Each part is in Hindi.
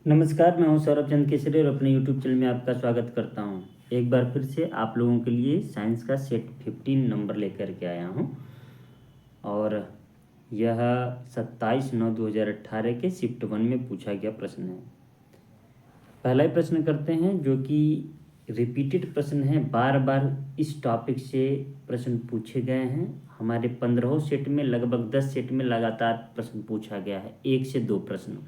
नमस्कार, मैं हूं सौरभ चंद केसरी और अपने यूट्यूब चैनल में आपका स्वागत करता हूं। एक बार फिर से आप लोगों के लिए साइंस का सेट 15 नंबर लेकर के आया हूं और यह 27/9/2018 के शिफ्ट 1 में पूछा गया प्रश्न है। पहला ही प्रश्न करते हैं जो कि रिपीटेड प्रश्न है, बार बार इस टॉपिक से प्रश्न पूछे गए हैं। हमारे 15 सेट में लगभग 10 सेट में लगातार प्रश्न पूछा गया है, 1 से 2 प्रश्न।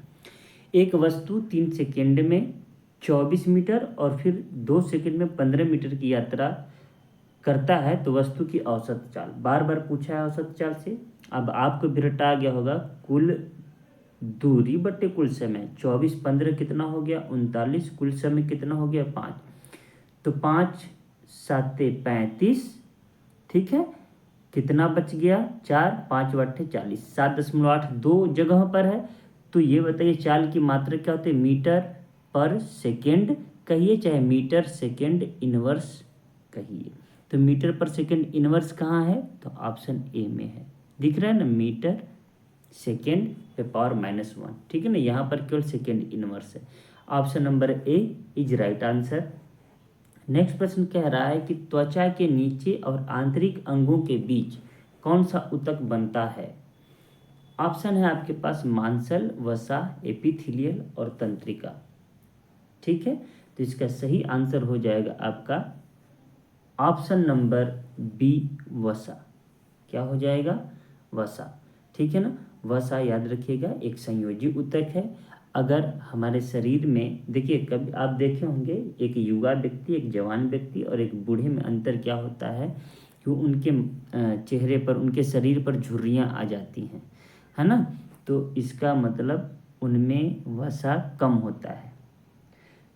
एक वस्तु 3 सेकेंड में 24 मीटर और फिर 2 सेकेंड में 15 मीटर की यात्रा करता है तो वस्तु की औसत चाल। बार बार पूछा है औसत चाल से। अब आपको भी रटा गया होगा कुल दूरी बटे कुल समय। 24 15 कितना हो गया 39, कुल समय कितना हो गया 5, तो 5 7 35, ठीक है। कितना बच गया 4, 5 8 40, 7.8 दो जगह पर है। तो ये बताइए चाल की मात्रा क्या होती है, मीटर पर सेकेंड कहिए चाहे मीटर सेकेंड इनवर्स कहिए। तो मीटर पर सेकेंड इनवर्स कहाँ है, तो ऑप्शन ए में है, दिख रहा है ना, मीटर सेकेंड पे पावर -1, ठीक है ना। यहाँ पर केवल सेकेंड इनवर्स है। Option number A is right answer. Next प्रश्न कह रहा है कि त्वचा के नीचे और आंतरिक अंगों के बीच कौन सा ऊतक बनता है। ऑप्शन है आपके पास मांसल, वसा, एपिथेलियल और तंत्रिका, ठीक है। तो इसका सही आंसर हो जाएगा आपका ऑप्शन नंबर बी, वसा। क्या हो जाएगा, वसा, ठीक है ना। वसा याद रखिएगा एक संयोजी ऊतक है। अगर हमारे शरीर में देखिए, कभी आप देखे होंगे एक युवा व्यक्ति, एक जवान व्यक्ति और एक बूढ़े में अंतर क्या होता है कि उनके चेहरे पर, उनके शरीर पर झुर्रियाँ आ जाती हैं, है ना। तो इसका मतलब उनमें वसा कम होता है।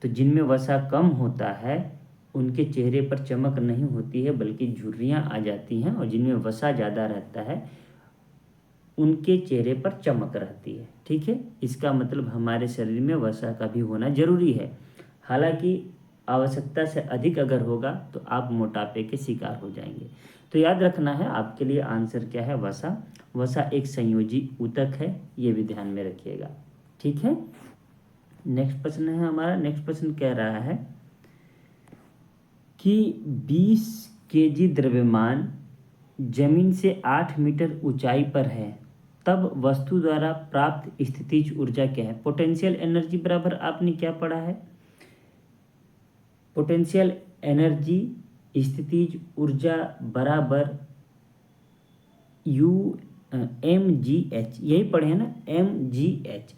तो जिनमें वसा कम होता है उनके चेहरे पर चमक नहीं होती है बल्कि झुर्रियाँ आ जाती हैं, और जिनमें वसा ज़्यादा रहता है उनके चेहरे पर चमक रहती है, ठीक है। इसका मतलब हमारे शरीर में वसा का भी होना जरूरी है। हालांकि आवश्यकता से अधिक अगर होगा तो आप मोटापे के शिकार हो जाएंगे। तो याद रखना है आपके लिए आंसर क्या है, वसा। वसा एक संयोजी ऊतक है, ये भी ध्यान में रखिएगा, ठीक है। नेक्स्ट प्रश्न है हमारा। नेक्स्ट प्रश्न कह रहा है कि 20 केजी द्रव्यमान जमीन से 8 मीटर ऊंचाई पर है, तब वस्तु द्वारा प्राप्त स्थितिज ऊर्जा क्या है। पोटेंशियल एनर्जी बराबर आपने क्या पढ़ा है, पोटेंशियल एनर्जी स्थितिज ऊर्जा बराबर mgh, यही पढ़े हैं ना, mgh।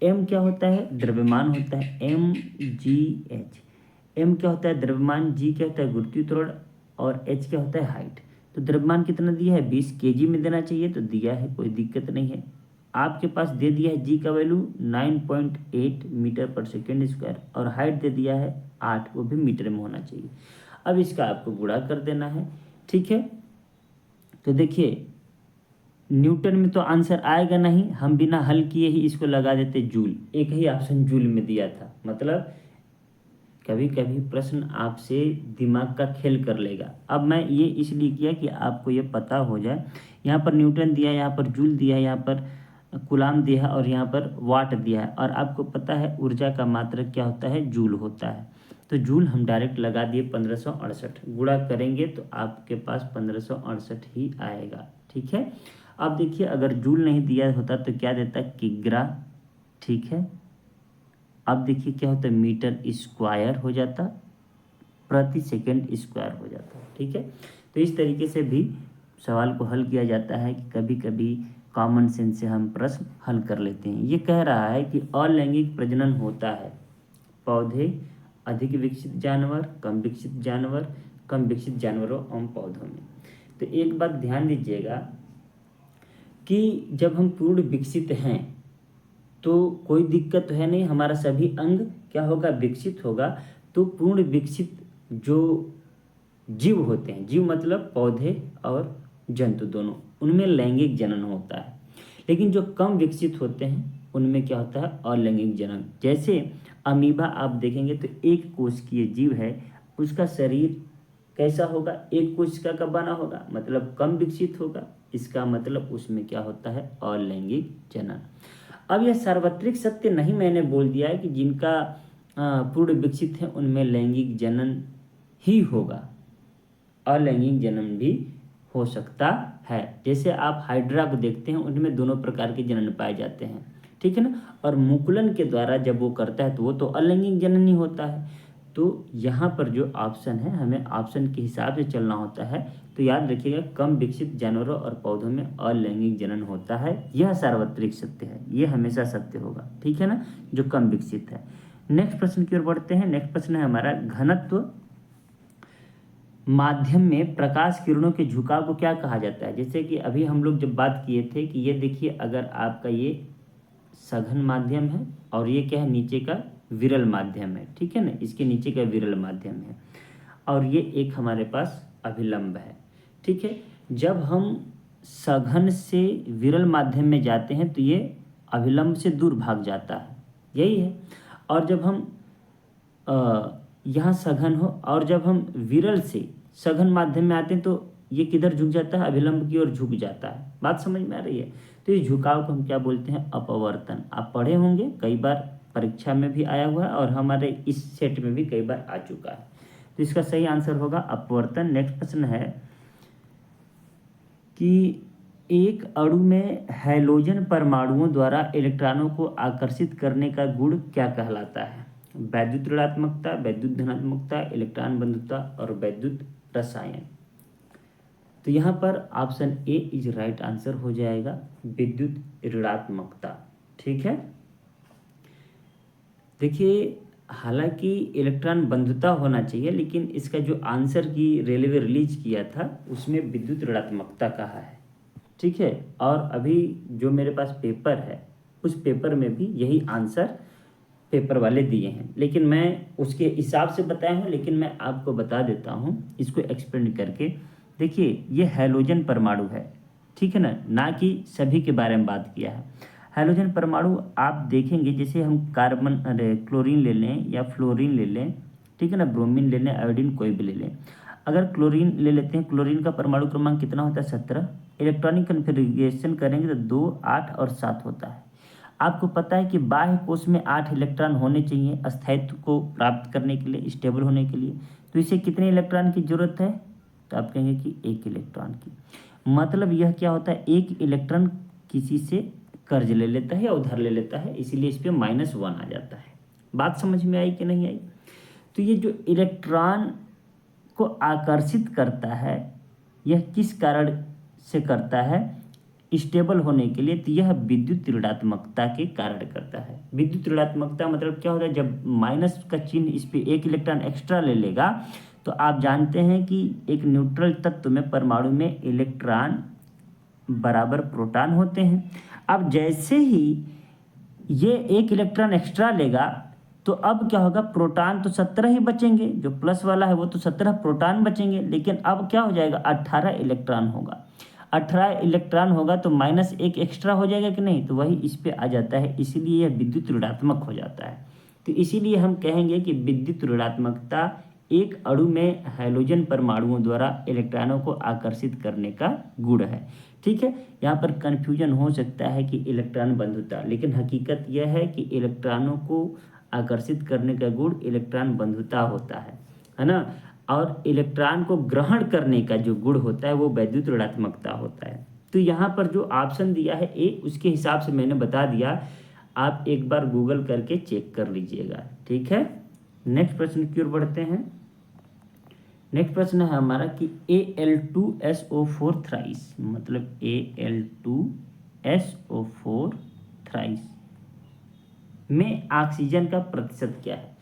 m क्या होता है, द्रव्यमान होता है, mgh। m क्या होता है, द्रव्यमान, g क्या होता है, गुरुत्वीय त्वरण, और h क्या होता है, हाइट। तो द्रव्यमान कितना दिया है, 20 केजी में देना चाहिए, तो दिया है, कोई दिक्कत नहीं है। आपके पास दे दिया है g का वैल्यू 9.8 मीटर पर सेकेंड स्क्वायर, और हाइट दे दिया है 8, वो भी मीटर में होना चाहिए। अब इसका आपको गुणा कर देना है, ठीक है। तो देखिए न्यूटन में तो आंसर आएगा नहीं, हम बिना हल किए ही इसको लगा देते जूल। एक ही ऑप्शन जूल में दिया था। मतलब कभी कभी प्रश्न आपसे दिमाग का खेल कर लेगा। अब मैं ये इसलिए किया कि आपको ये पता हो जाए। यहाँ पर न्यूटन दिया है, यहाँ पर जूल दिया है, यहाँ पर कूलाम दिया है और यहाँ पर वाट दिया है, और आपको पता है ऊर्जा का मात्रक क्या होता है, जूल होता है। तो जूल हम डायरेक्ट लगा दिए 1568, गुणा करेंगे तो आपके पास 1568 ही आएगा, ठीक है। अब देखिए अगर जूल नहीं दिया होता तो क्या देता, किग्रा, ठीक है। अब देखिए क्या होता है, मीटर स्क्वायर हो जाता, प्रति सेकंड स्क्वायर हो जाता है, ठीक है। तो इस तरीके से भी सवाल को हल किया जाता है कि कभी कभी कॉमन सेंस से हम प्रश्न हल कर लेते हैं। ये कह रहा है कि अलैंगिक प्रजनन होता है पौधे, अधिक विकसित जानवर, कम विकसित जानवर, कम विकसित जानवरों एवं पौधों में। तो एक बात ध्यान दीजिएगा कि जब हम पूर्ण विकसित हैं तो कोई दिक्कत तो है नहीं, हमारा सभी अंग क्या होगा, विकसित होगा। तो पूर्ण विकसित जो जीव होते हैं, जीव मतलब पौधे और जंतु दोनों, उनमें लैंगिक जनन होता है। लेकिन जो कम विकसित होते हैं उनमें क्या होता है, अलैंगिक जनन। जैसे अमीबा आप देखेंगे तो एक कोशिकीय जीव है, उसका शरीर कैसा होगा, एक कोशिका का बना होगा, मतलब कम विकसित होगा। इसका मतलब उसमें क्या होता है, अलैंगिक जनन। अब यह सार्वत्रिक सत्य नहीं मैंने बोल दिया है कि जिनका पूर्ण विकसित है उनमें लैंगिक जनन ही होगा, अलैंगिक जनन भी हो सकता है। जैसे आप हाइड्रा को देखते हैं, उनमें दोनों प्रकार के जनन पाए जाते हैं, ठीक है ना। और मुकुलन के द्वारा जब वो करता है तो वो तो अलैंगिक जनन ही होता है। तो यहाँ पर जो ऑप्शन है, हमें ऑप्शन के हिसाब से चलना होता है। तो याद रखिएगा, कम विकसित जानवरों और पौधों में अलैंगिक जनन होता है, यह सार्वत्रिक सत्य है, ये हमेशा सत्य होगा, ठीक है ना, जो कम विकसित है। नेक्स्ट प्रश्न की ओर बढ़ते हैं। नेक्स्ट प्रश्न है हमारा, घनत्व माध्यम में प्रकाश किरणों के झुकाव को क्या कहा जाता है। जैसे कि अभी हम लोग जब बात किए थे कि ये देखिए, अगर आपका ये सघन माध्यम है और ये क्या है, नीचे का विरल माध्यम है, ठीक है ना, इसके नीचे का विरल माध्यम है, और ये एक हमारे पास अभिलंब है, ठीक है। जब हम सघन से विरल माध्यम में जाते हैं तो ये अभिलंब से दूर भाग जाता है, यही है। और जब हम यहाँ सघन हो और जब हम विरल से सघन माध्यम में आते हैं तो ये किधर झुक जाता है, अभिलंब की ओर झुक जाता है। बात समझ में आ रही है। तो इस झुकाव को हम क्या बोलते हैं, अपवर्तन। आप पढ़े होंगे, कई बार परीक्षा में भी आया हुआ है और हमारे इस सेट में भी कई बार आ चुका है। तो इसका सही आंसर होगा अपवर्तन। नेक्स्ट प्रश्न है कि एक अणु में हैलोजन परमाणुओं द्वारा इलेक्ट्रॉनों को आकर्षित करने का गुण क्या कहलाता है। वैद्युत ऋणात्मकता, वैद्युत धनात्मकता, इलेक्ट्रॉन बंधुता और वैद्युत रसायन। तो यहाँ पर option A is right answer हो जाएगा, विद्युत ऋणात्मकता, ठीक है। देखिए, हालांकि इलेक्ट्रॉन बंधुता होना चाहिए, लेकिन इसका जो आंसर की रेलवे रिलीज किया था उसमें विद्युत ऋणात्मकता कहा है, ठीक है। और अभी जो मेरे पास पेपर है उस पेपर में भी यही आंसर पेपर वाले दिए हैं, लेकिन मैं उसके हिसाब से बताया हूँ, लेकिन मैं आपको बता देता हूँ इसको एक्सप्लेन करके। देखिए, ये हैलोजन परमाणु है, ठीक है ना कि सभी के बारे में बात किया है। हैलोजन परमाणु आप देखेंगे, जैसे हम कार्बन क्लोरीन ले लें या फ्लोरीन ले लें, ठीक है ना, ब्रोमीन ले लें, आयोडीन कोई भी ले लें। अगर क्लोरीन ले लेते हैं, क्लोरीन का परमाणु क्रमांक कितना होता है, 17। इलेक्ट्रॉनिक कन्फिग्रेशन करेंगे तो 2, 8 और 7 होता है। आपको पता है कि बाह्य कोश में 8 इलेक्ट्रॉन होने चाहिए अस्थायित्व को प्राप्त करने के लिए, स्टेबल होने के लिए। तो इसे कितने इलेक्ट्रॉन की जरूरत है, तो आप कहेंगे कि 1 इलेक्ट्रॉन की। मतलब यह क्या होता है, 1 इलेक्ट्रॉन किसी से कर्ज ले लेता है या उधार ले लेता है, इसीलिए इस पर -1 आ जाता है। बात समझ में आई कि नहीं आई। तो ये जो इलेक्ट्रॉन को आकर्षित करता है, यह किस कारण से करता है, स्टेबल होने के लिए। तो यह विद्युत ऋणात्मकता के कारण करता है। विद्युत ऋणात्मकता मतलब क्या होता है, जब माइनस का चिन्ह इस पे 1 इलेक्ट्रॉन एक्स्ट्रा ले लेगा, तो आप जानते हैं कि एक न्यूट्रल तत्व में परमाणु में इलेक्ट्रॉन बराबर प्रोटॉन होते हैं। अब जैसे ही ये 1 इलेक्ट्रॉन एक्स्ट्रा लेगा तो अब क्या होगा, प्रोटॉन तो 17 ही बचेंगे, जो प्लस वाला है वो तो 17 प्रोटॉन बचेंगे, लेकिन अब क्या हो जाएगा, 18 इलेक्ट्रॉन होगा। 18 इलेक्ट्रॉन होगा तो -1 एक्स्ट्रा हो जाएगा कि नहीं, तो वही इस पे आ जाता है, इसीलिए यह विद्युत ऋणात्मक हो जाता है। तो इसीलिए हम कहेंगे कि विद्युत ऋणात्मकता एक अणु में हैलोजन परमाणुओं द्वारा इलेक्ट्रॉनों को आकर्षित करने का गुण है, ठीक है। यहाँ पर कन्फ्यूजन हो सकता है कि इलेक्ट्रॉन बंधुता, लेकिन हकीकत यह है कि इलेक्ट्रॉनों को आकर्षित करने का गुण इलेक्ट्रॉन बंधुता होता है ना। और इलेक्ट्रॉन को ग्रहण करने का जो गुण होता है वो वैद्युत ऋणात्मकता होता है। तो यहाँ पर जो ऑप्शन दिया है ए, उसके हिसाब से मैंने बता दिया, आप एक बार गूगल करके चेक कर लीजिएगा, ठीक है। नेक्स्ट प्रश्न की ओर बढ़ते हैं। नेक्स्ट प्रश्न है हमारा कि Al2SO4 थ्राइस, मतलब Al2SO4 थ्राइस में ऑक्सीजन का प्रतिशत क्या है।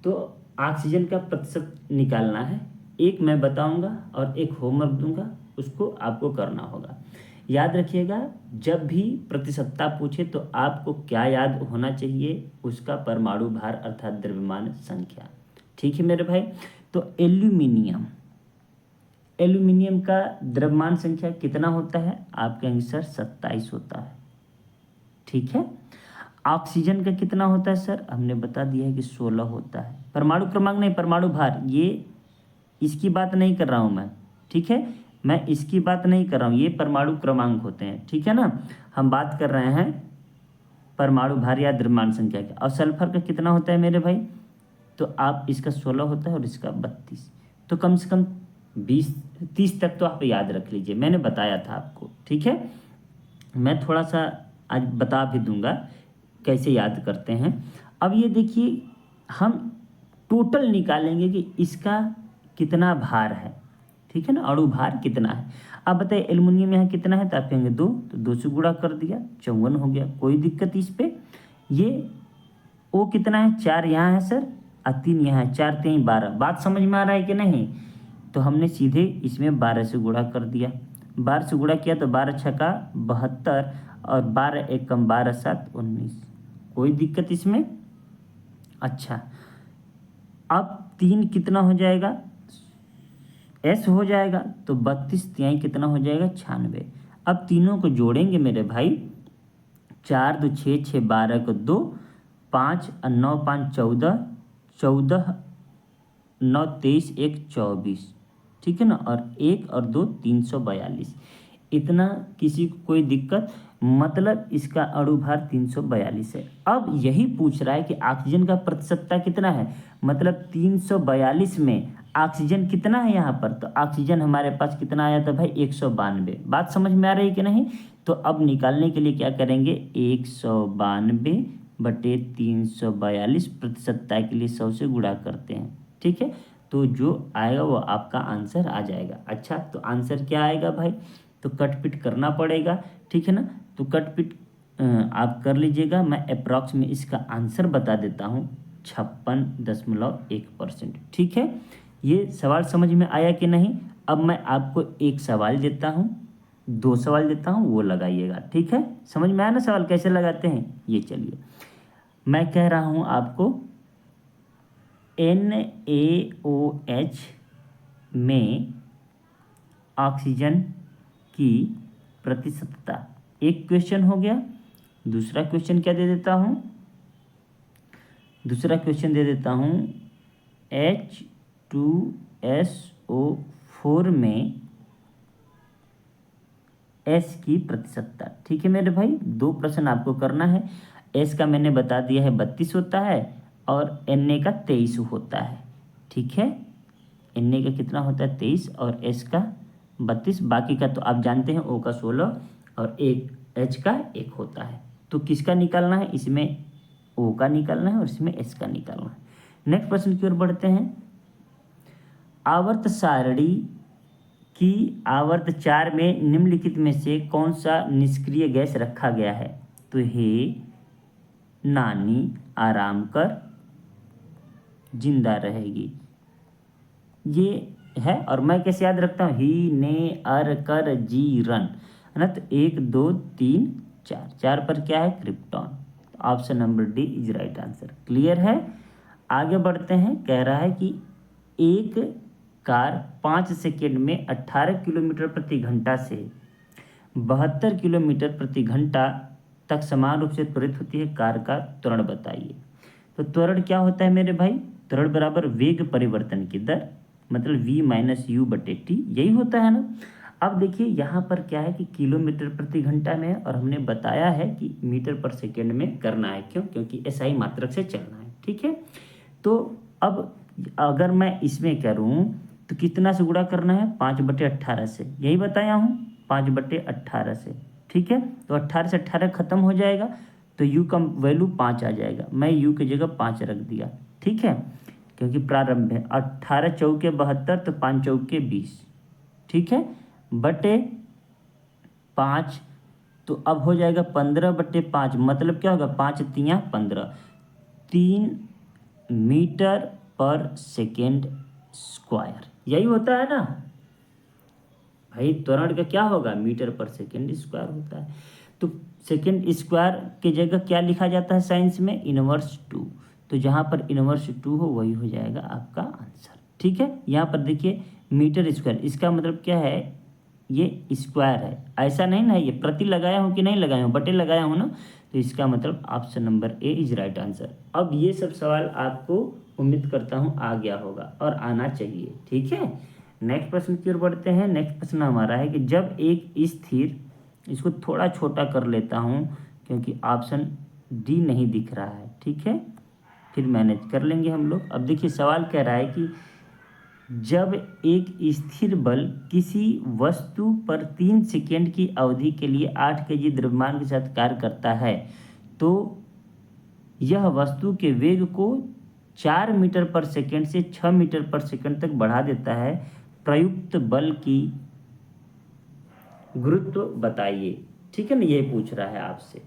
तो ऑक्सीजन का प्रतिशत निकालना है, एक मैं बताऊंगा और एक होमवर्क दूंगा, उसको आपको करना होगा। याद रखिएगा, जब भी प्रतिशतता पूछे तो आपको क्या याद होना चाहिए, उसका परमाणु भार अर्थात द्रव्यमान संख्या, ठीक है मेरे भाई। तो एल्यूमिनियम का द्रव्यमान संख्या कितना होता है, आप कहेंगे सर 27 होता है, ठीक है। ऑक्सीजन का कितना होता है सर, हमने बता दिया है कि 16 होता है। परमाणु क्रमांक नहीं, परमाणु भार, ये इसकी बात नहीं कर रहा हूँ मैं, ठीक है, मैं इसकी बात नहीं कर रहा हूँ, ये परमाणु क्रमांक होते हैं, ठीक है ना। हम बात कर रहे हैं परमाणु भार या द्रव्यमान संख्या क्या, और सल्फर का कितना होता है मेरे भाई, तो आप इसका 16 होता है और इसका 32। तो कम से कम 20-30 तक तो आप याद रख लीजिए, मैंने बताया था आपको, ठीक है। मैं थोड़ा सा आज बता भी दूंगा कैसे याद करते हैं। अब ये देखिए, हम टोटल निकालेंगे कि इसका कितना भार है, ठीक है ना, अणु भार कितना है। अब बताइए एल्युमिनियम यहाँ कितना है, तो आप कहेंगे 2, तो 2 से गुणा कर दिया, 54 हो गया, कोई दिक्कत इस पे। ये ओ कितना है, 4 यहाँ है सर और 3 यहाँ है, 4 3 12। बात समझ में आ रहा है कि नहीं, तो हमने सीधे इसमें 12 से गुणा कर दिया, 12 से गुणा किया तो 12 छक्का 72 और 12 एक कम 12 7 19, कोई दिक्कत इसमें। अच्छा, अब 3 कितना हो जाएगा, एस हो जाएगा, तो 32 तिहाई कितना हो जाएगा, 96। अब तीनों को जोड़ेंगे मेरे भाई, 4 2 6 6 12 को 2, 5 और 9 5 14, 14 9 23 1 24, ठीक है ना, और 1 और 2 342। इतना किसी को कोई दिक्कत, मतलब इसका अणु भार 342 है। अब यही पूछ रहा है कि ऑक्सीजन का प्रतिशतता कितना है, मतलब 342 में ऑक्सीजन कितना है यहाँ पर, तो ऑक्सीजन हमारे पास कितना आया था भाई, 192। बात समझ में आ रही है कि नहीं। तो अब निकालने के लिए क्या करेंगे, 192 बटे 342 प्रतिशतता के लिए 100 से गुणा करते हैं, ठीक है। तो जो आएगा वो आपका आंसर आ जाएगा। अच्छा, तो आंसर क्या आएगा भाई, तो कट पिट करना पड़ेगा, ठीक है ना। तो कट पिट आप कर लीजिएगा, मैं अप्रॉक्स में इसका आंसर बता देता हूँ, 56.1%, ठीक है। ये सवाल समझ में आया कि नहीं। अब मैं आपको एक सवाल देता हूँ, 2 सवाल देता हूँ, वो लगाइएगा, ठीक है। समझ में आया ना सवाल कैसे लगाते हैं। ये चलिए, मैं कह रहा हूँ आपको, NaOH में ऑक्सीजन की प्रतिशतता, एक क्वेश्चन हो गया। दूसरा क्वेश्चन क्या दे देता हूँ, दूसरा क्वेश्चन दे देता हूँ, H2SO4 में S की प्रतिशतता, ठीक है मेरे भाई। 2 प्रश्न आपको करना है। S का मैंने बता दिया है 32 होता है और Na का 23 होता है, ठीक है। Na का कितना होता है, 23 और S का 32। बाकी का तो आप जानते हैं, O का 16 और एक H का 1 होता है। तो किसका निकालना है, इसमें O का निकालना है और इसमें S का निकालना है। नेक्स्ट प्रश्न की ओर बढ़ते हैं। आवर्त सारणी की आवर्त 4 में निम्नलिखित में से कौन सा निष्क्रिय गैस रखा गया है, तो हे नानी आराम कर जिंदा रहेगी, ये है। और मैं कैसे याद रखता हूँ, ही ने अर कर जी रन, है ना। तो 1 2 3 4, 4 पर क्या है, krypton. Option number D is right answer. Clear है। आगे बढ़ते हैं। कह रहा है कि एक कार 5 सेकेंड में 18 किलोमीटर प्रति घंटा से 72 किलोमीटर प्रति घंटा तक समान रूप से त्वरित होती है। कार का त्वरण बताइए। तो त्वरण क्या होता है मेरे भाई, त्वरण बराबर वेग परिवर्तन की दर, मतलब v माइनस यू बटे टी, यही होता है ना। अब देखिए यहाँ पर क्या है कि किलोमीटर प्रति घंटा में है और हमने बताया है कि मीटर पर सेकेंड में करना है। क्यों, क्योंकि एसआई मात्रक से चलना है, ठीक है। तो अब अगर मैं इसमें करूँ तो कितना से गुणा करना है, 5/18 से, यही बताया हूँ, 5/18 से, ठीक है। तो 18 से 18 खत्म हो जाएगा तो u का वैल्यू 5 आ जाएगा। मैं u की जगह 5 रख दिया, ठीक है, क्योंकि प्रारंभ है। 18 चौके 72 तो 5 चौके 20, ठीक है, बटे 5। तो अब हो जाएगा 15/5, मतलब क्या होगा, 5 तियाँ 15, 3 मीटर पर सेकेंड स्क्वायर, यही होता है ना भाई। त्वरण का क्या होगा, मीटर पर सेकेंड स्क्वायर होता है। तो सेकेंड स्क्वायर की जगह क्या लिखा जाता है साइंस में, इनवर्स 2। तो जहाँ पर इनवर्स 2 हो वही हो जाएगा आपका आंसर, ठीक है। यहाँ पर देखिए मीटर स्क्वायर, इसका मतलब क्या है, ये स्क्वायर है, ऐसा नहीं ना, ये प्रति लगाया हूँ कि नहीं लगाया हूँ, बटे लगाया हूँ ना। तो इसका मतलब option number A is right answer. अब ये सब सवाल आपको उम्मीद करता हूँ आ गया होगा और आना चाहिए, ठीक है। नेक्स्ट प्रश्न की ओर बढ़ते हैं। नेक्स्ट प्रश्न हमारा है कि जब एक स्थिर, इसको थोड़ा छोटा कर लेता हूँ क्योंकि ऑप्शन डी नहीं दिख रहा है, ठीक है, फिर मैनेज कर लेंगे हम लोग। अब देखिए सवाल कह रहा है कि जब एक स्थिर बल किसी वस्तु पर 3 सेकेंड की अवधि के लिए 8 केजी द्रव्यमान के साथ कार्य करता है तो यह वस्तु के वेग को 4 मीटर पर सेकेंड से 6 मीटर पर सेकेंड तक बढ़ा देता है, प्रयुक्त बल की गुरुत्व बताइए। ठीक है ना, ये पूछ रहा है आपसे।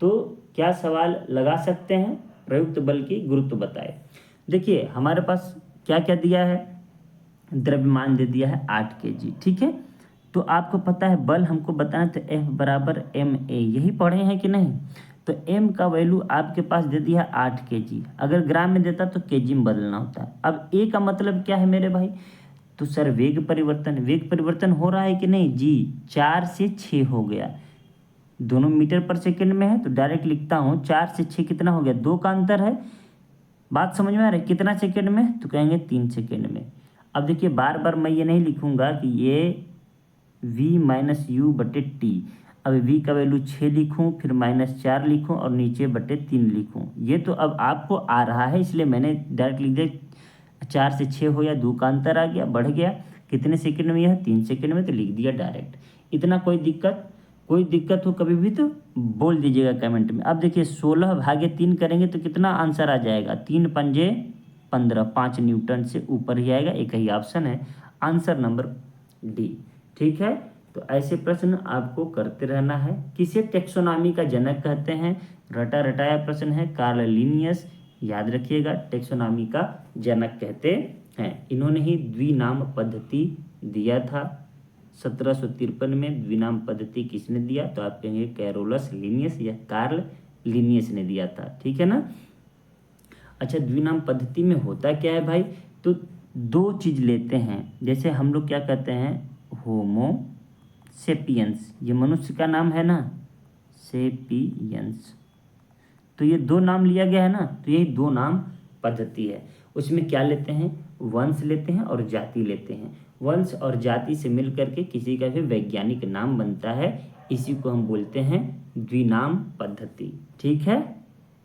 तो क्या सवाल लगा सकते हैं, प्रयुक्त बल की गुरुत्व बताए। देखिए हमारे पास क्या क्या दिया है, द्रव्यमान दे दिया है 8 केजी, ठीक है। तो आपको पता है बल हमको बताना, तो F बराबर ma, यही पढ़े हैं कि नहीं। तो m का वैल्यू आपके पास दे दिया 8 केजी, अगर ग्राम में देता तो केजी में बदलना होता। अब a का मतलब क्या है मेरे भाई, तो सर वेग परिवर्तन हो रहा है कि नहीं जी, 4 से 6 हो गया, दोनों मीटर पर सेकंड में है तो डायरेक्ट लिखता हूँ 4 से 6 कितना हो गया, 2 का अंतर है। बात समझ में आ रही है, कितना सेकंड में, तो कहेंगे 3 सेकंड में। अब देखिए बार बार मैं ये नहीं लिखूंगा कि ये v माइनस यू बटे टी, अब v का वैल्यू 6 लिखूं फिर -4 लिखूं और नीचे बटे 3 लिखूं, ये तो अब आपको आ रहा है इसलिए मैंने डायरेक्ट लिख दिया। 4 से 6 हो या 2 का अंतर आ गया, बढ़ गया, कितने सेकंड में, यह 3 सेकंड में, तो लिख दिया डायरेक्ट। इतना कोई दिक्कत हो कभी भी तो बोल दीजिएगा कमेंट में। अब देखिए 16/3 करेंगे तो कितना आंसर आ जाएगा, 3 पंजे 15, 5 न्यूटन से ऊपर ही आएगा, एक ही ऑप्शन है, आंसर नंबर डी। ठीक है, तो ऐसे प्रश्न आपको करते रहना है। किसे टेक्सोनॉमी का जनक कहते हैं, रटा रटाया प्रश्न है, कार्ल लिनियस, याद रखिएगा, टेक्सोनॉमी का जनक कहते हैं। इन्होंने ही द्विनाम पद्धति दिया था। 1753 में द्विनाम पद्धति किसने दिया, तो आप कहेंगे कैरोलस लिनियस या कार्ल लिनियस ने दिया था। ठीक है ना। अच्छा, द्विनाम पद्धति में होता क्या है भाई, तो 2 चीज लेते हैं, जैसे हम लोग क्या कहते हैं होमो सेपियंस, ये मनुष्य का नाम है ना, सेपियंस, तो ये 2 नाम लिया गया है ना, तो यही 2 नाम पद्धति है। उसमें क्या लेते हैं, वंश लेते हैं और जाति लेते हैं। वंश और जाति से मिल करके किसी का भी वैज्ञानिक नाम बनता है, इसी को हम बोलते हैं द्विनाम पद्धति। ठीक है,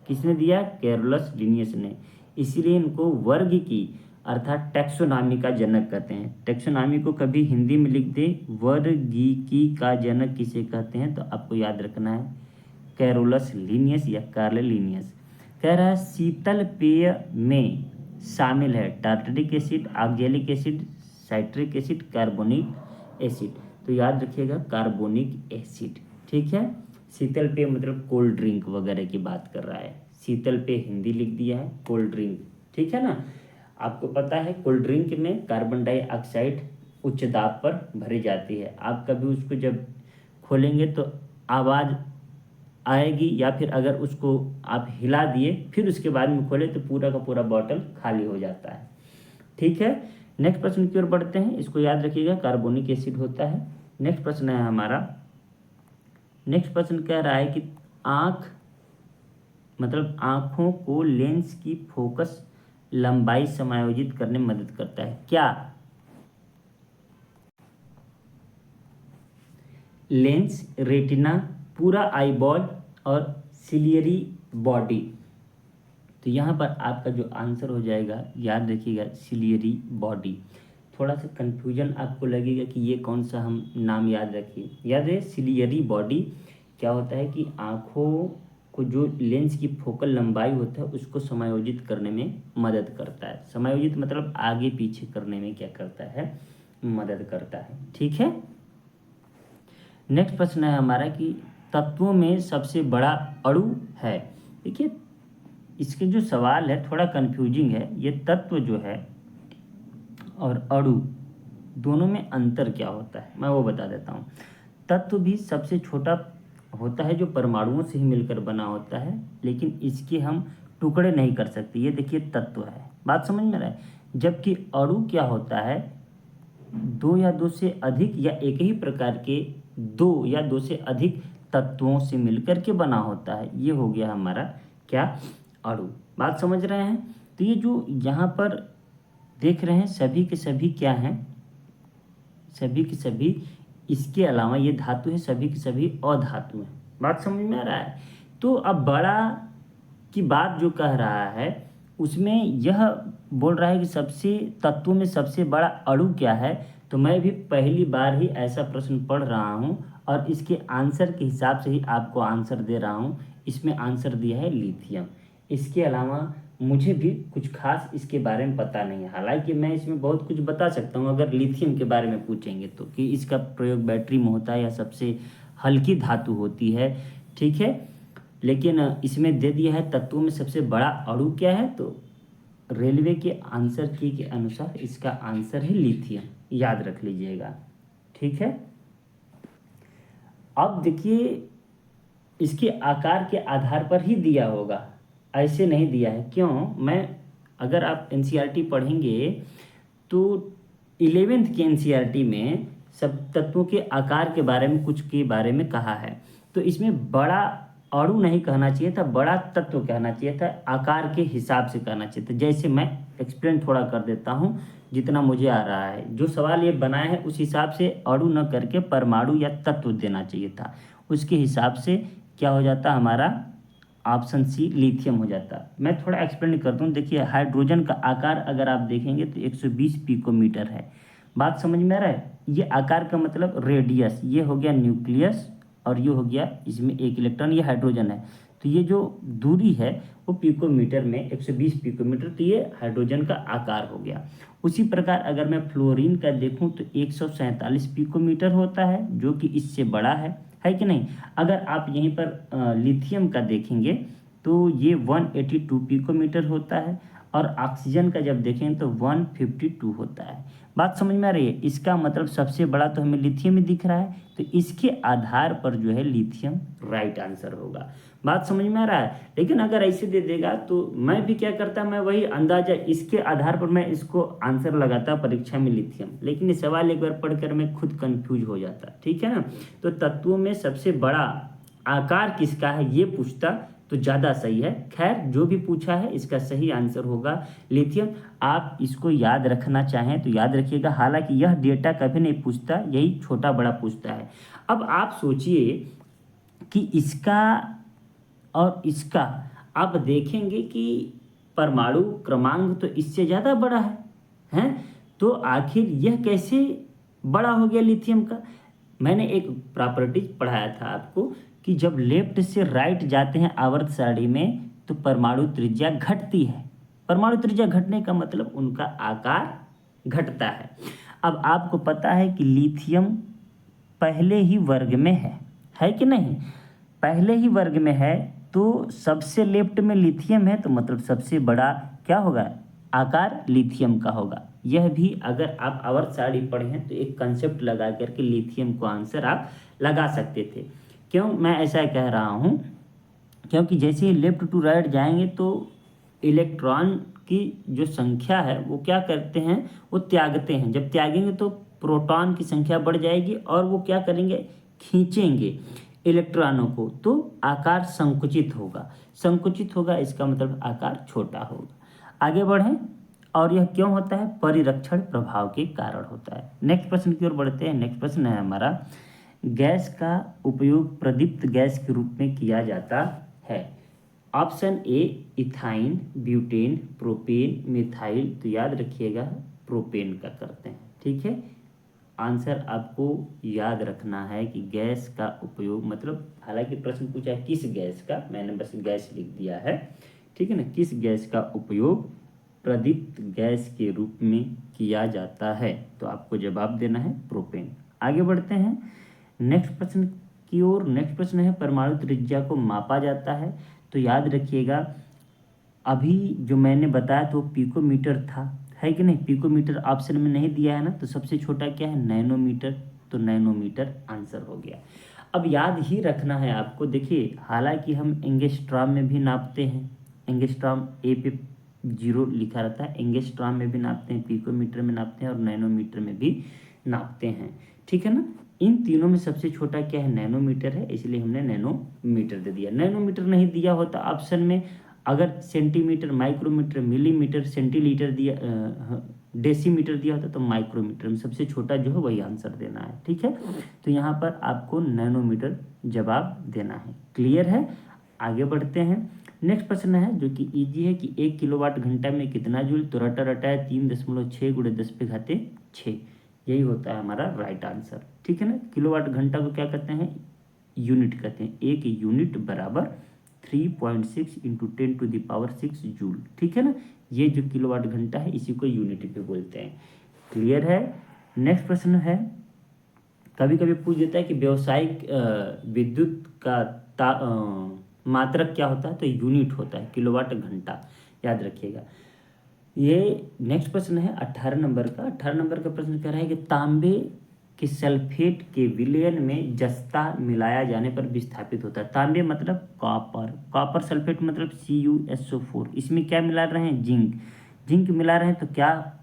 किसने दिया, कैरोलस लिनियस ने, इसीलिए इनको वर्ग की अर्थात टैक्सोनॉमी का जनक कहते हैं। टैक्सोनॉमी को कभी हिंदी में लिख दे, वर्गीकी का जनक किसे कहते हैं, तो आपको याद रखना है कैरोलस लिनियस या कार्ल लिनियस। कह रहा है शीतल पेय में शामिल है tartaric acid, oxalic acid, citric acid, carbonic acid, तो याद रखिएगा कार्बोनिक एसिड। ठीक है, शीतल पेय मतलब कोल्ड ड्रिंक वगैरह की बात कर रहा है, शीतल पेय हिंदी लिख दिया है कोल्ड ड्रिंक। ठीक है ना, आपको पता है कोल्ड ड्रिंक में कार्बन डाइऑक्साइड उच्च दाब पर भरी जाती है, आप कभी उसको जब खोलेंगे तो आवाज़ आएगी, या फिर अगर उसको आप हिला दिए फिर उसके बाद में खोले तो पूरा का पूरा बॉटल खाली हो जाता है। ठीक है, नेक्स्ट प्रश्न की ओर बढ़ते हैं, इसको याद रखिएगा कार्बोनिक एसिड होता है। नेक्स्ट प्रश्न है हमारा, नेक्स्ट प्रश्न कह रहा है कि आँख मतलब आँखों को लेंस की फोकस लंबाई समायोजित करने में मदद करता है, क्या लेंस, रेटिना, पूरा आईबॉल और सिलियरी बॉडी, तो यहाँ पर आपका जो आंसर हो जाएगा याद रखिएगा सिलियरी बॉडी। थोड़ा सा कन्फ्यूजन आपको लगेगा कि ये कौन सा हम नाम याद रखिए, याद है सिलियरी बॉडी क्या होता है कि आँखों को जो लेंस की फोकल लंबाई होता है उसको समायोजित करने में मदद करता है। समायोजित मतलब आगे पीछे करने में क्या करता है, मदद करता है। ठीक है, नेक्स्ट प्रश्न है हमारा कि तत्वों में सबसे बड़ा अणु है। देखिए इसके जो सवाल है थोड़ा कंफ्यूजिंग है, ये तत्व जो है और अणु दोनों में अंतर क्या होता है मैं वो बता देता हूँ। तत्व भी सबसे छोटा होता है जो परमाणुओं से ही मिलकर बना होता है, लेकिन इसके हम टुकड़े नहीं कर सकते, ये देखिए तत्व है, बात समझ में रहा है। जबकि अणु क्या होता है, 2 या 2 से अधिक या एक ही प्रकार के 2 या 2 से अधिक तत्वों से मिलकर के बना होता है, ये हो गया हमारा क्या, अणु। बात समझ रहे हैं। तो ये जो यहाँ पर देख रहे हैं सभी के सभी क्या हैं, सभी के सभी इसके अलावा ये धातु है, सभी के सभी अधातु हैं। बात समझ में आ रहा है। तो तो अब बड़ा की बात जो कह रहा है उसमें यह बोल रहा है कि सबसे तत्वों में सबसे बड़ा अणु क्या है। तो मैं भी पहली बार ही ऐसा प्रश्न पढ़ रहा हूँ और इसके आंसर के हिसाब से ही आपको आंसर दे रहा हूँ। इसमें आंसर दिया है लिथियम। इसके अलावा मुझे भी कुछ खास इसके बारे में पता नहीं है, हालांकि मैं इसमें बहुत कुछ बता सकता हूँ अगर लिथियम के बारे में पूछेंगे तो, कि इसका प्रयोग बैटरी में होता है या सबसे हल्की धातु होती है, ठीक है। लेकिन इसमें दे दिया है तत्वों में सबसे बड़ा अणु क्या है, तो रेलवे के आंसर की के अनुसार इसका आंसर है लिथियम, याद रख लीजिएगा, ठीक है। अब देखिए इसके आकार के आधार पर ही दिया होगा, ऐसे नहीं दिया है। क्यों? मैं अगर आप एनसीईआरटी पढ़ेंगे तो 11th के एनसीईआरटी में सब तत्वों के आकार के बारे में कुछ के बारे में कहा है, तो इसमें बड़ा अणु नहीं कहना चाहिए था, बड़ा तत्व कहना चाहिए था, आकार के हिसाब से कहना चाहिए था। जैसे मैं एक्सप्लेन थोड़ा कर देता हूँ जितना मुझे आ रहा है, जो सवाल ये बनाया है उस हिसाब से अणु न करके परमाणु या तत्व देना चाहिए था, उसके हिसाब से क्या हो जाता हमारा ऑप्शन सी लिथियम हो जाता। मैं थोड़ा एक्सप्लेन करता हूँ। देखिए हाइड्रोजन का आकार अगर आप देखेंगे तो 120 पिकोमीटर है, बात समझ में आ रहा है। ये आकार का मतलब रेडियस, ये हो गया न्यूक्लियस और ये हो गया इसमें एक इलेक्ट्रॉन, ये हाइड्रोजन है, तो ये जो दूरी है वो पिकोमीटर में 120 पिकोमीटर, तो ये हाइड्रोजन का आकार हो गया। उसी प्रकार अगर मैं फ्लोरीन का देखूं तो 147 पिकोमीटर होता है, जो कि इससे बड़ा है कि नहीं। अगर आप यहीं पर लिथियम का देखेंगे तो ये 182 पिकोमीटर होता है, और ऑक्सीजन का जब देखें तो 152 होता है। बात समझ में आ रही है। इसका मतलब सबसे बड़ा तो हमें लिथियम ही दिख रहा है, तो इसके आधार पर जो है लिथियम राइट आंसर होगा। बात समझ में आ रहा है। लेकिन अगर ऐसे दे देगा तो मैं भी क्या करता, मैं वही अंदाजा इसके आधार पर मैं इसको आंसर लगाता परीक्षा में लिथियम, लेकिन ये सवाल एक बार पढ़कर मैं खुद कंफ्यूज हो जाता, ठीक है ना। तो तत्वों में सबसे बड़ा आकार किसका है ये पूछता तो ज़्यादा सही है। खैर जो भी पूछा है इसका सही आंसर होगा लिथियम। आप इसको याद रखना चाहें तो याद रखिएगा, हालांकि यह डेटा कभी नहीं पूछता, यही छोटा बड़ा पूछता है। अब आप सोचिए कि इसका और इसका आप देखेंगे कि परमाणु क्रमांक तो इससे ज़्यादा बड़ा है, तो आखिर यह कैसे बड़ा हो गया लिथियम का। मैंने एक प्रॉपर्टीज पढ़ाया था आपको कि जब लेफ्ट से राइट जाते हैं आवर्त सारणी में तो परमाणु त्रिज्या घटती है। परमाणु त्रिज्या घटने का मतलब उनका आकार घटता है। अब आपको पता है कि लिथियम पहले ही वर्ग में है कि नहीं। पहले ही वर्ग में है तो सबसे लेफ्ट में लिथियम है, तो मतलब सबसे बड़ा क्या होगा, आकार लिथियम का होगा। यह भी अगर आप आवर्त सारणी पढ़े हैं तो एक कंसेप्ट लगा करके लिथियम को आंसर आप लगा सकते थे। क्यों मैं ऐसा कह रहा हूँ, क्योंकि जैसे ही लेफ्ट टू राइट जाएंगे तो इलेक्ट्रॉन की जो संख्या है वो क्या करते हैं, वो त्यागते हैं। जब त्यागेंगे तो प्रोटॉन की संख्या बढ़ जाएगी और वो क्या करेंगे, खींचेंगे इलेक्ट्रॉनों को, तो आकार संकुचित होगा। संकुचित होगा इसका मतलब आकार छोटा होगा। आगे बढ़ें। और यह क्यों होता है, परिरक्षण प्रभाव के कारण होता है। नेक्स्ट प्रश्न की ओर बढ़ते हैं। नेक्स्ट प्रश्न है हमारा, गैस का उपयोग प्रदीप्त गैस के रूप में किया जाता है। Option A ethyne, butane, propane, methyl. तो याद रखिएगा प्रोपेन का करते हैं, ठीक है। आंसर आपको याद रखना है कि गैस का उपयोग मतलब, हालांकि प्रश्न पूछा है किस गैस का, मैंने बस गैस लिख दिया है, ठीक है ना। किस गैस का उपयोग प्रदीप्त गैस के रूप में किया जाता है, तो आपको जवाब देना है प्रोपेन। आगे बढ़ते हैं नेक्स्ट प्रश्न की ओर। नेक्स्ट प्रश्न है, परमाणु त्रिज्या को मापा जाता है। तो याद रखिएगा अभी जो मैंने बताया तो पिकोमीटर था, है कि नहीं। पिकोमीटर ऑप्शन में नहीं दिया है ना, तो सबसे छोटा क्या है, नैनोमीटर। तो नैनोमीटर आंसर हो गया। अब याद ही रखना है आपको। देखिए हालांकि हम एंगस्ट्रॉम में भी नापते हैं, एंगस्ट्रॉम ए पे 0 लिखा रहता है, एंगस्ट्रॉम में भी नापते हैं, पिकोमीटर में नापते हैं और नैनोमीटर में भी नापते हैं, ठीक है ना। इन तीनों में सबसे छोटा क्या है, नैनोमीटर है, इसलिए हमने नैनोमीटर दे दिया। नैनोमीटर नहीं दिया होता ऑप्शन में, अगर सेंटीमीटर, माइक्रोमीटर, मिलीमीटर, सेंटीलीटर दिया, डेसीमीटर दिया होता तो माइक्रोमीटर में सबसे छोटा जो है वही आंसर देना है, ठीक है। तो यहाँ पर आपको नैनोमीटर जवाब देना है। क्लियर है। आगे बढ़ते हैं। नेक्स्ट प्रश्न है जो कि इजी है कि 1 किलोवाट घंटा में कितना जूल, तो रटा रटा है 3.6 गुणे 10⁶ यही होता है हमारा राइट आंसर। ठीक है ना। किलोवाट घंटा को क्या कहते हैं, यूनिट कहते हैं। एक यूनिट बराबर 3.6 इंटू 10⁶ जूल। ठीक है ना। ये जो किलोवाट घंटा है इसी को यूनिट पे बोलते हैं। क्लियर है। नेक्स्ट प्रश्न है, कभी कभी पूछ देता है कि व्यावसायिक विद्युत का मात्रक क्या होता है, तो यूनिट होता है, किलोवाट घंटा, याद रखिएगा। ये नेक्स्ट प्रश्न है 18 नंबर का। 18 नंबर का प्रश्न कह रहा है कि तांबे के सल्फेट के विलयन में जस्ता मिलाया जाने पर विस्थापित होता है। तांबे मतलब कॉपर, कॉपर सल्फेट मतलब CuSO4। इसमें क्या मिला रहे हैं, जिंक। जिंक मिला रहे हैं तो क्या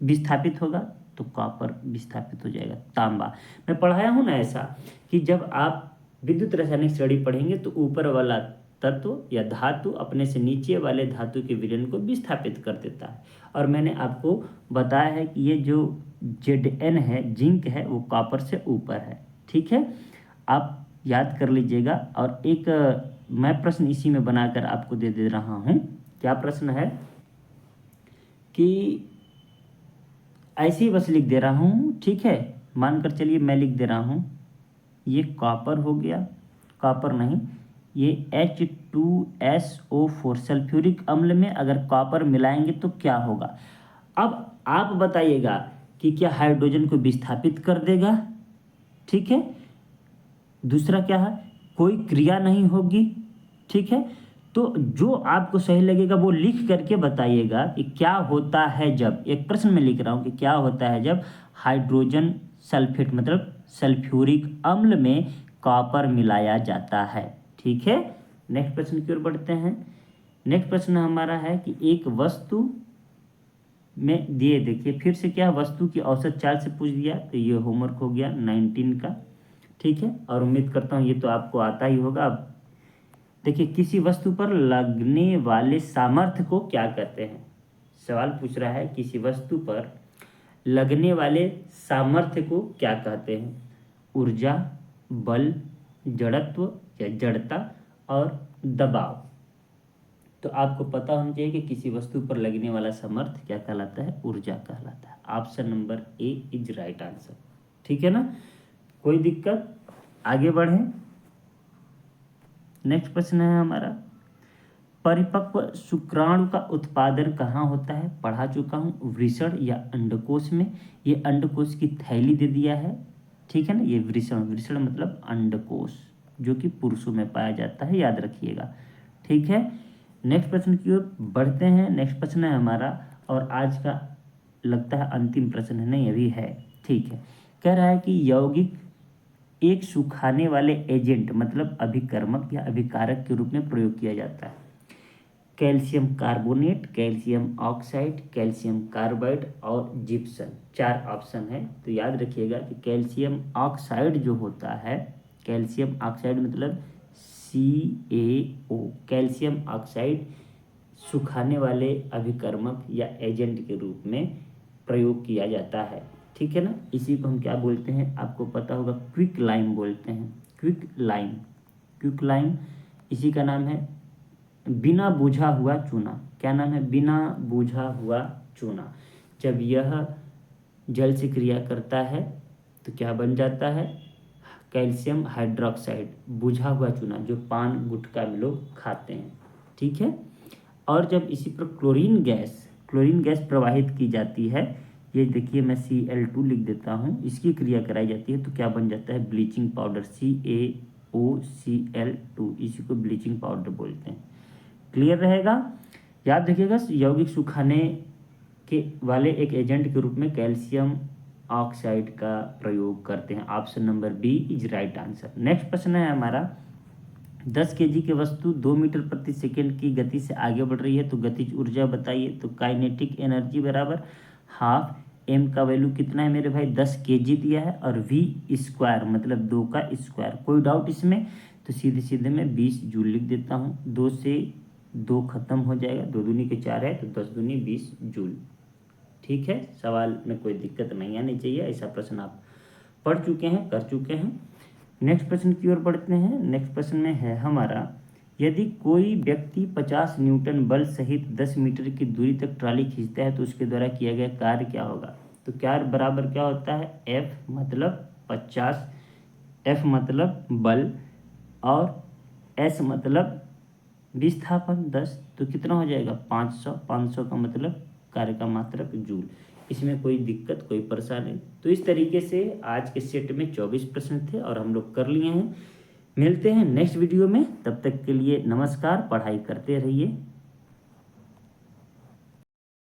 विस्थापित होगा, तो कॉपर विस्थापित हो जाएगा, तांबा। मैं पढ़ाया हूँ ना ऐसा कि जब आप विद्युत रासायनिक श्रेणी पढ़ेंगे तो ऊपर वाला तत्व या धातु अपने से नीचे वाले धातु के विलयन को विस्थापित कर देता है। और मैंने आपको बताया है कि ये जो Zn है, जिंक है, वो कॉपर से ऊपर है। ठीक है, आप याद कर लीजिएगा। और एक मैं प्रश्न इसी में बनाकर आपको दे रहा हूँ। क्या प्रश्न है कि ऐसे ही बस लिख दे रहा हूँ। ठीक है, मानकर चलिए मैं लिख दे रहा हूँ, ये कॉपर हो गया, कॉपर नहीं, ये H2SO4 सल्फ्यूरिक अम्ल में अगर कॉपर मिलाएंगे तो क्या होगा। अब आप बताइएगा कि क्या हाइड्रोजन को विस्थापित कर देगा। ठीक है, दूसरा क्या है, कोई क्रिया नहीं होगी। ठीक है, तो जो आपको सही लगेगा वो लिख करके बताइएगा कि क्या होता है जब, एक प्रश्न में लिख रहा हूँ कि क्या होता है जब हाइड्रोजन सल्फेट मतलब सल्फ्यूरिक अम्ल में कॉपर मिलाया जाता है। ठीक है, नेक्स्ट प्रश्न की ओर बढ़ते हैं। नेक्स्ट प्रश्न हमारा है कि एक वस्तु में दिए, देखिए फिर से क्या, वस्तु की औसत चाल से पूछ दिया, तो ये होमवर्क हो गया 19 का। ठीक है, और उम्मीद करता हूँ ये तो आपको आता ही होगा। अब देखिए, किसी वस्तु पर लगने वाले सामर्थ्य को क्या कहते हैं। सवाल पूछ रहा है किसी वस्तु पर लगने वाले सामर्थ्य को क्या कहते हैं। ऊर्जा, बल, जड़त्व या जड़ता और दबाव। तो आपको पता होना चाहिए कि किसी वस्तु पर लगने वाला सामर्थ्य क्या कहलाता है, ऊर्जा कहलाता है। Option number A is right answer. ठीक है ना, कोई दिक्कत, आगे बढ़े। नेक्स्ट प्रश्न है हमारा, परिपक्व शुक्राणु का उत्पादन कहाँ होता है। पढ़ा चुका हूँ, वृषण या अंडकोश में। ये अंडकोश की थैली दे दिया है। ठीक है ना, ये वृषण, वृषण मतलब अंडकोश, जो कि पुरुषों में पाया जाता है, याद रखिएगा। ठीक है, नेक्स्ट प्रश्न की ओर बढ़ते हैं। नेक्स्ट प्रश्न है हमारा, और आज का लगता है अंतिम प्रश्न है, नहीं अभी है। ठीक है, कह रहा है कि यौगिक एक सुखाने वाले एजेंट मतलब अभिकर्मक या अभिकारक के रूप में प्रयोग किया जाता है। Calcium carbonate, calcium oxide, calcium carbide और जिप्सम, 4 ऑप्शन है। तो याद रखिएगा कि कैल्शियम ऑक्साइड जो होता है, कैल्शियम ऑक्साइड मतलब CaO, कैल्शियम ऑक्साइड सुखाने वाले अभिकर्मक या एजेंट के रूप में प्रयोग किया जाता है। ठीक है ना, इसी को हम क्या बोलते हैं, आपको पता होगा, क्विक लाइम बोलते हैं। क्विक लाइम, क्विक लाइम, इसी का नाम है बिना बुझा हुआ चूना। क्या नाम है, बिना बुझा हुआ चूना। जब यह जल से क्रिया करता है तो क्या बन जाता है, कैल्शियम हाइड्रोक्साइड, बुझा हुआ चूना, जो पान गुटखा में लोग खाते हैं। ठीक है, और जब इसी पर क्लोरीन गैस प्रवाहित की जाती है, ये देखिए मैं Cl2 लिख देता हूँ, इसकी क्रिया कराई जाती है तो क्या बन जाता है, ब्लीचिंग पाउडर, CaOCl2, इसी को ब्लीचिंग पाउडर बोलते हैं। क्लियर रहेगा, याद रखिएगा। यौगिक सुखाने के वाले एक एजेंट के रूप में कैल्शियम ऑक्साइड का प्रयोग करते हैं। Option number B is right answer. Next प्रश्न है हमारा, 10 kg की वस्तु 2 मीटर प्रति सेकेंड की गति से आगे बढ़ रही है, तो गतिज ऊर्जा बताइए। तो काइनेटिक एनर्जी बराबर हाफ m का वैल्यू कितना है मेरे भाई, 10 kg दिया है, और v स्क्वायर मतलब 2 का स्क्वायर। कोई डाउट इसमें, तो सीधे सीधे मैं 20 जूल लिख देता हूँ। 2 से 2 खत्म हो जाएगा, 2 दूनी के 4 है, तो 10 दूनी 20 जूल। ठीक है, सवाल में कोई दिक्कत नहीं आनी चाहिए, ऐसा प्रश्न आप पढ़ चुके हैं, कर चुके हैं। नेक्स्ट प्रश्न की ओर बढ़ते हैं। नेक्स्ट प्रश्न में है हमारा, यदि कोई व्यक्ति 50 न्यूटन बल सहित 10 मीटर की दूरी तक ट्राली खींचता है तो उसके द्वारा किया गया कार्य क्या होगा। तो कार्य बराबर क्या होता है, F मतलब 50, F मतलब बल और S मतलब विस्थापन 10, तो कितना हो जाएगा 500। 500 का मतलब कार्य का मात्रक जूल। इसमें कोई दिक्कत कोई परेशानी। तो इस तरीके से आज के सेट में 24 प्रश्न थे और हम लोग कर लिए हैं। मिलते हैं नेक्स्ट वीडियो में, तब तक के लिए नमस्कार। पढ़ाई करते रहिए।